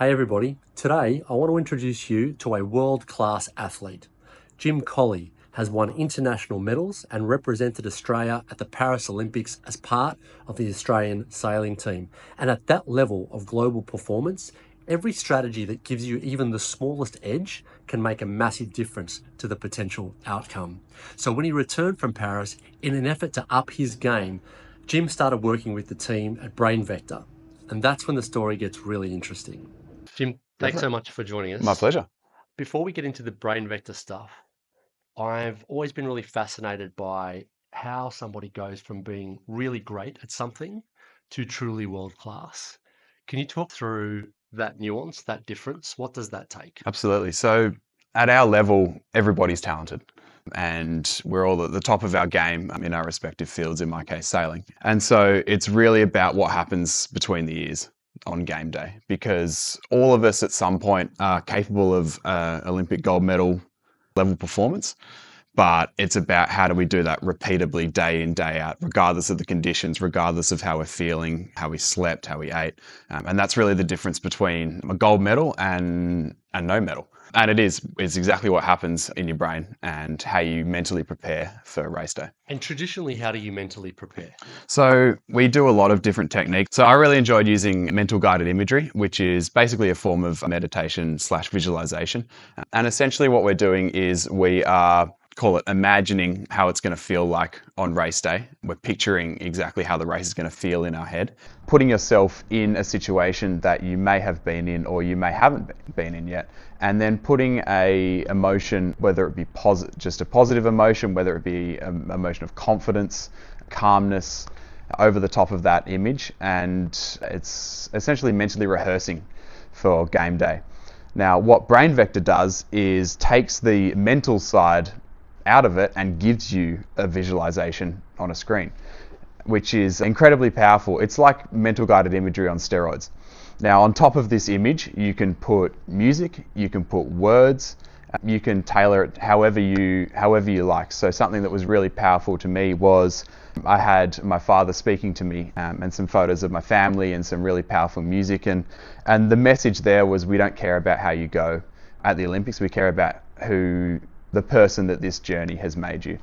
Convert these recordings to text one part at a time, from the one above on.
Hey everybody, today I want to introduce you to a world-class athlete. Jim Colley has won international medals and represented Australia at the Paris Olympics as part of the Australian sailing team. And at that level of global performance, every strategy that gives you even the smallest edge can make a massive difference to the potential outcome. So when he returned from Paris, in an effort to up his game, Jim started working with the team at Brain Vector. And that's when the story gets really interesting. Jim, Go thanks for it. so much for joining My us. pleasure. Before we get into the brain vector stuff, I've always been really fascinated by how somebody goes from being really great at something to truly world class. Can you talk through that nuance, that difference? What does that take? Absolutely. So, at our level, everybody's talented. And we're all at the top of our game in our respective fields, in my case, sailing. And so, it's really about what happens between the ears on game day, because all of us at some point are capable of Olympic gold medal level performance. But it's about how do we do that repeatably day in, day out, regardless of the conditions, regardless of how we're feeling, how we slept, how we ate. And that's really the difference between a gold medal and no medal. And it's exactly what happens in your brain and how you mentally prepare for race day. And traditionally, how do you mentally prepare? So we do a lot of different techniques. So I really enjoyed using mental guided imagery, which is basically a form of meditation slash visualization. And essentially what we're doing is we are call it imagining how it's going to feel like on race day. We're picturing exactly how the race is going to feel in our head, putting yourself in a situation that you may have been in or you may haven't been in yet, and then putting a emotion, whether it be just a positive emotion, whether it be an emotion of confidence, calmness, over the top of that image, and it's essentially mentally rehearsing for game day. Now, what Brain Vector does is takes the mental side out of it and gives you a visualization on a screen, which is incredibly powerful. It's like mental guided imagery on steroids. Now, on top of this image, you can put music, you can put words, you can tailor it however you like. So something that was really powerful to me was I had my father speaking to me and some photos of my family and some really powerful music. And the message there was, we don't care about how you go at the Olympics, we care about the person that this journey has made you.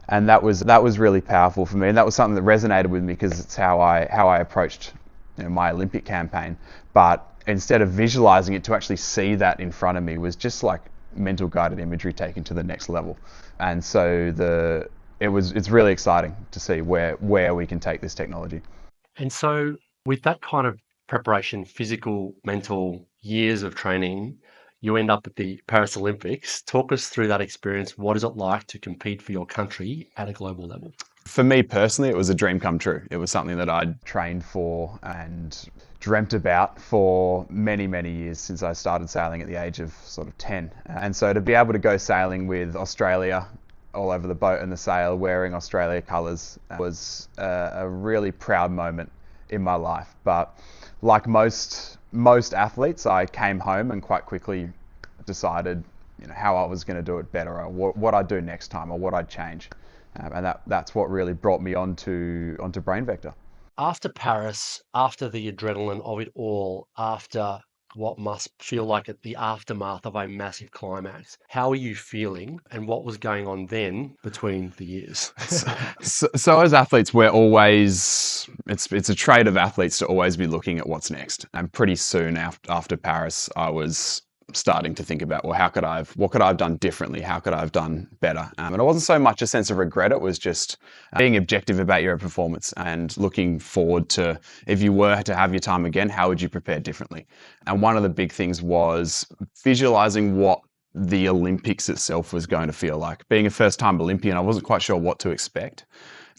And that was really powerful for me. And that was something that resonated with me because it's how I approached my Olympic campaign. But instead of visualizing it, to actually see that in front of me was just like mental guided imagery taken to the next level. And so it's really exciting to see where we can take this technology. And so, with that kind of preparation, physical, mental, years of training, you end up at the Paris Olympics. Talk us through that experience. What is it like to compete for your country at a global level? For me personally, it was a dream come true. It was something that I'd trained for and dreamt about for many, many years since I started sailing at the age of sort of 10. And so to be able to go sailing with Australia all over the boat and the sail, wearing Australia colours, was a really proud moment in my life. But like most athletes, I came home and quite quickly decided how I was going to do it better, or what I'd do next time, or what I'd change. And that's what really brought me onto Brain Vector. After Paris, after the adrenaline of it all, after what must feel like the aftermath of a massive climax, how are you feeling and what was going on then between the years? So as athletes, we're always, it's a trait of athletes to always be looking at what's next. And pretty soon after Paris, I was starting to think about, well, what could I have done differently? How could I have done better? And it wasn't so much a sense of regret. It was just being objective about your performance and looking forward to, if you were to have your time again, how would you prepare differently? And one of the big things was visualizing what the Olympics itself was going to feel like. Being a first-time Olympian, I wasn't quite sure what to expect.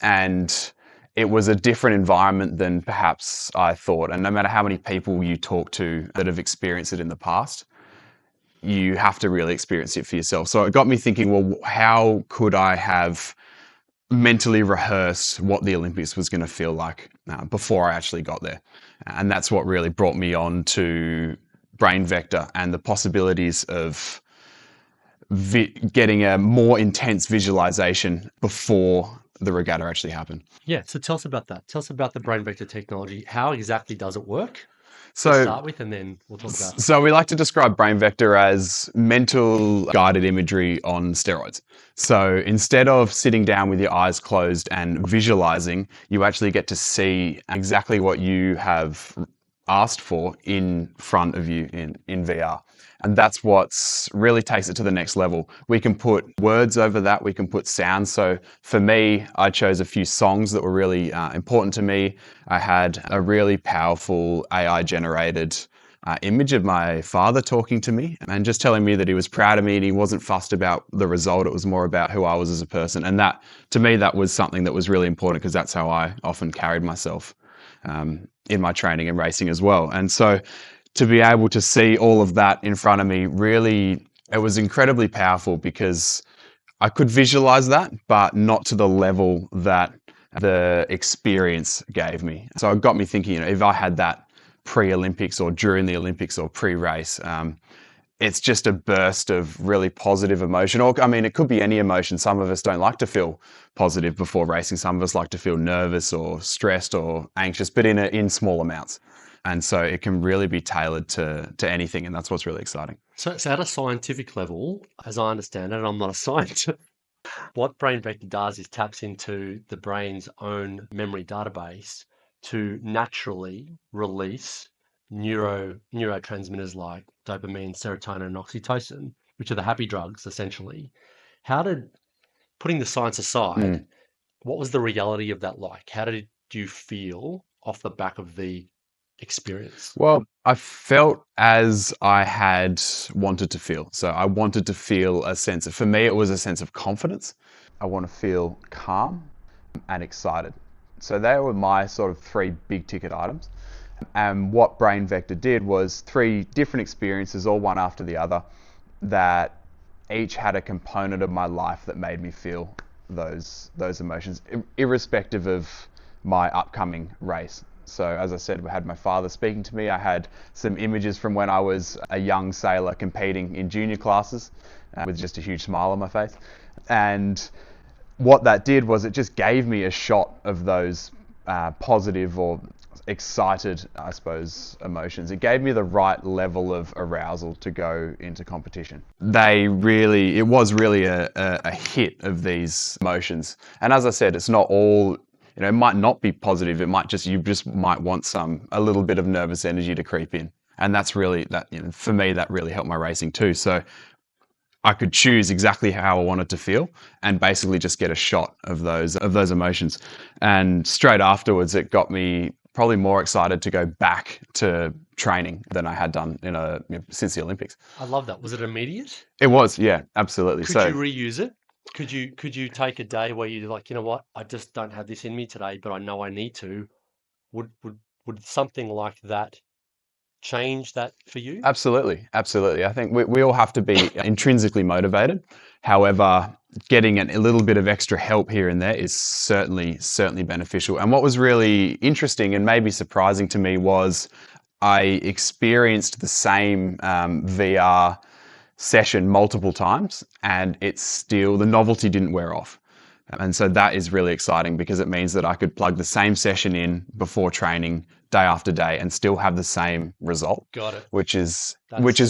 And it was a different environment than perhaps I thought. And no matter how many people you talk to that have experienced it in the past, you have to really experience it for yourself. So it got me thinking, well, how could I have mentally rehearsed what the Olympics was going to feel like before I actually got there? And that's what really brought me on to Brain Vector and the possibilities of getting a more intense visualization before the regatta actually happened. Yeah, so tell us about that. Tell us about the brain vector technology. How exactly does it work? So, start with, and then we'll talk about. so we like to describe brain vector as mental guided imagery on steroids. So instead of sitting down with your eyes closed and visualizing, you actually get to see exactly what you have asked for in front of you in VR. And that's what's really takes it to the next level. We can put words over that, we can put sounds. So for me, I chose a few songs that were really important to me. I had a really powerful AI generated image of my father talking to me and just telling me that he was proud of me and he wasn't fussed about the result. It was more about who I was as a person. And that, to me, that was something that was really important because that's how I often carried myself in my training and racing as well. And so to be able to see all of that in front of me, really, it was incredibly powerful because I could visualize that, but not to the level that the experience gave me. So it got me thinking, if I had that pre-Olympics or during the Olympics or pre-race, it's just a burst of really positive emotion. Or, I mean, it could be any emotion. Some of us don't like to feel positive before racing. Some of us like to feel nervous or stressed or anxious, but in small amounts. And so it can really be tailored to anything. And that's what's really exciting. So at a scientific level, as I understand it, and I'm not a scientist, what Brain Vector does is taps into the brain's own memory database to naturally release neurotransmitters like dopamine, serotonin, and oxytocin, which are the happy drugs, essentially. Putting the science aside, what was the reality of that like? How did you feel off the back of the experience? Well, I felt as I had wanted to feel. So I wanted to feel a sense of, for me, it was a sense of confidence. I want to feel calm and excited. So they were my sort of 3 big ticket items. And what Brain Vector did was 3 different experiences, all one after the other, that each had a component of my life that made me feel those emotions, irrespective of my upcoming race. So as I said, I had my father speaking to me. I had some images from when I was a young sailor competing in junior classes with just a huge smile on my face. And what that did was it just gave me a shot of those positive or excited, I suppose, emotions. It gave me the right level of arousal to go into competition. It was really a hit of these emotions. And as I said, it's not all, it might not be positive. It might you just might want a little bit of nervous energy to creep in. And that's really, for me, that really helped my racing too. So I could choose exactly how I wanted to feel and basically just get a shot of those emotions. And straight afterwards, it got me probably more excited to go back to training than I had done since the Olympics. I love that. Was it immediate? It was, yeah, absolutely. Could you reuse it? Could you take a day where you're like, you know what, I just don't have this in me today, but I know I need to. Would something like that change that for you? Absolutely. I think we all have to be intrinsically motivated. However, getting a little bit of extra help here and there is certainly beneficial. And what was really interesting and maybe surprising to me was I experienced the same VR session multiple times, and the novelty didn't wear off. And so that is really exciting because it means that I could plug the same session in before training day after day and still have the same result. Got it. Which is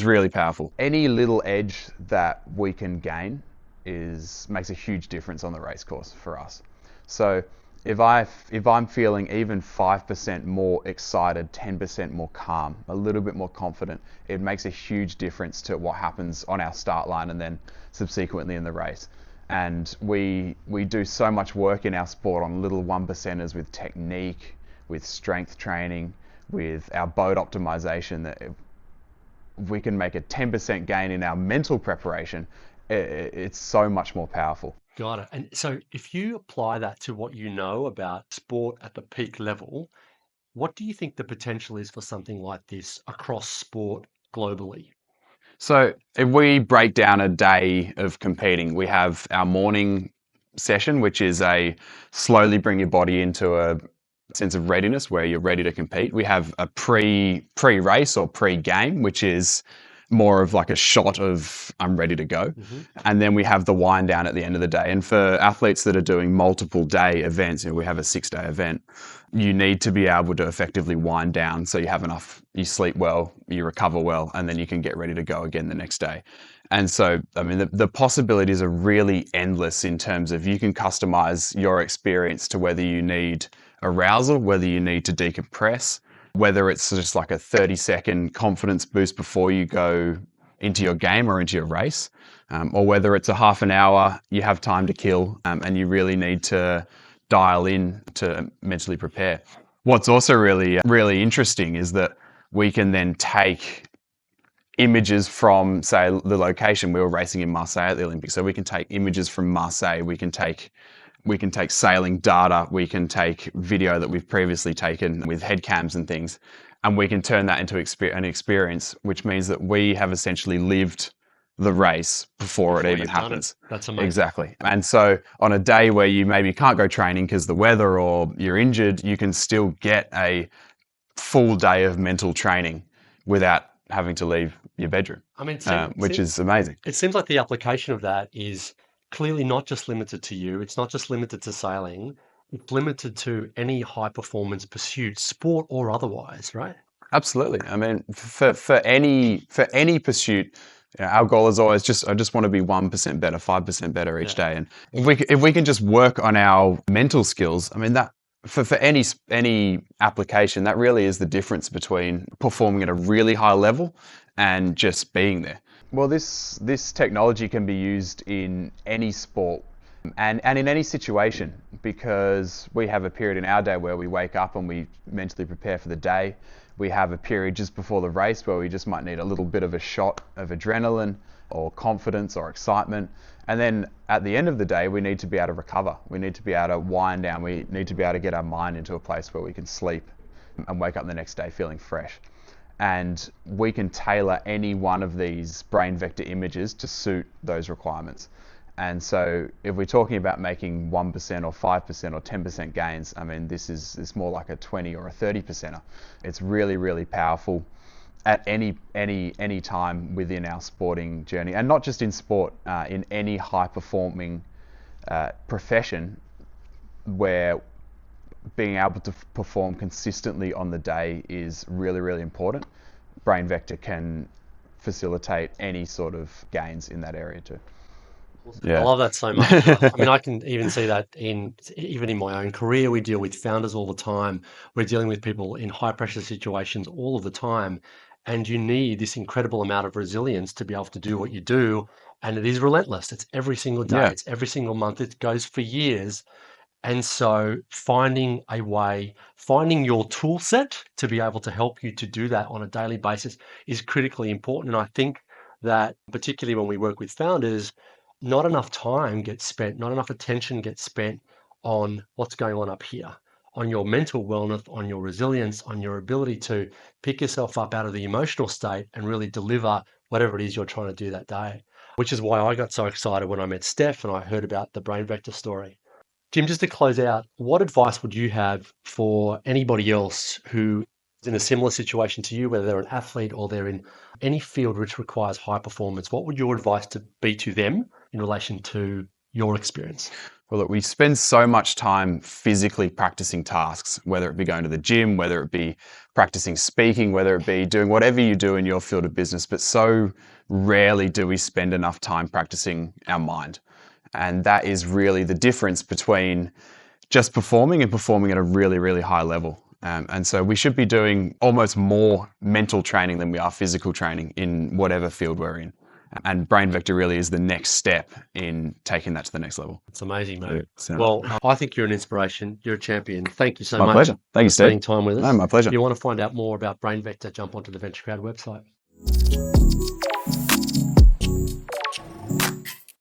really powerful. Any little edge that we can gain makes a huge difference on the race course for us. So if I'm feeling even 5% more excited, 10% more calm, a little bit more confident, it makes a huge difference to what happens on our start line and then subsequently in the race. And we do so much work in our sport on little 1%ers with technique, with strength training, with our boat optimization, that if we can make a 10% gain in our mental preparation, it's so much more powerful. Got it. And so if you apply that to what you know about sport at the peak level, what do you think the potential is for something like this across sport globally? So if we break down a day of competing, we have our morning session, which is a slowly bring your body into a sense of readiness where you're ready to compete. We have a pre-race or pre-game, which is more of like a shot of I'm ready to go. And then we have the wind down at the end of the day. And for athletes that are doing multiple day events, we have a 6-day event, you need to be able to effectively wind down so you have enough, you sleep well, you recover well, and then you can get ready to go again the next day. And so, I mean, the possibilities are really endless in terms of you can customize your experience to whether you need arousal, whether you need to decompress, whether it's just like a 30-second confidence boost before you go into your game or into your race, or whether it's a half an hour, you have time to kill, and you really need to dial in to mentally prepare. What's also really, really interesting is that we can then take images from, say, the location. We were racing in Marseille at the Olympics, so we can take images from Marseille, we can take sailing data, we can take video that we've previously taken with head cams and things, and we can turn that into an experience, which means that we have essentially lived the race before it even happens. That's amazing. Exactly. And so on a day where you maybe can't go training because the weather or you're injured, you can still get a full day of mental training without having to leave your bedroom, I mean, which is amazing. It seems like the application of that is clearly not just limited to you. It's not just limited to sailing. It's limited to any high performance pursuit, sport or otherwise, right? Absolutely. I mean, for any pursuit, our goal is always I just want to be 1% better, 5% better each day. And if we can just work on our mental skills, I mean, that for any application, that really is the difference between performing at a really high level and just being there. Well, this technology can be used in any sport and in any situation, because we have a period in our day where we wake up and we mentally prepare for the day. We have a period just before the race where we just might need a little bit of a shot of adrenaline or confidence or excitement. And then at the end of the day, we need to be able to recover. We need to be able to wind down. We need to be able to get our mind into a place where we can sleep and wake up the next day feeling fresh. And we can tailor any one of these brain vector images to suit those requirements. And so if we're talking about making 1% or 5% or 10% gains, I mean, it's more like a 20 or a 30%er. It's really, really powerful at any time within our sporting journey, and not just in sport, in any high performing profession where being able to perform consistently on the day is really, really important. Brain vector can facilitate any sort of gains in that area too. Yeah. I love that so much. I mean, I can even see that even in my own career. We deal with founders all the time. We're dealing with people in high pressure situations all of the time. And you need this incredible amount of resilience to be able to do what you do. And it is relentless. It's every single day. Yeah. It's every single month. It goes for years. And so finding a way, finding your tool set to be able to help you to do that on a daily basis is critically important. And I think that particularly when we work with founders, not enough time gets spent, not enough attention gets spent on what's going on up here, on your mental wellness, on your resilience, on your ability to pick yourself up out of the emotional state and really deliver whatever it is you're trying to do that day, which is why I got so excited when I met Steph and I heard about the Brain Vector story. Jim, just to close out, what advice would you have for anybody else who is in a similar situation to you, whether they're an athlete or they're in any field which requires high performance? What would your advice be to them in relation to your experience? Well, look, we spend so much time physically practicing tasks, whether it be going to the gym, whether it be practicing speaking, whether it be doing whatever you do in your field of business, but so rarely do we spend enough time practicing our mind. And that is really the difference between just performing and performing at a really, really high level. And so we should be doing almost more mental training than we are physical training in whatever field we're in. And Brain Vector really is the next step in taking that to the next level. It's amazing, mate. Well, I think you're an inspiration. You're a champion. Thank you so much. My pleasure. Thank you, Steve. For spending time with us. No, my pleasure. If you want to find out more about Brain Vector, jump onto the VentureCrowd website.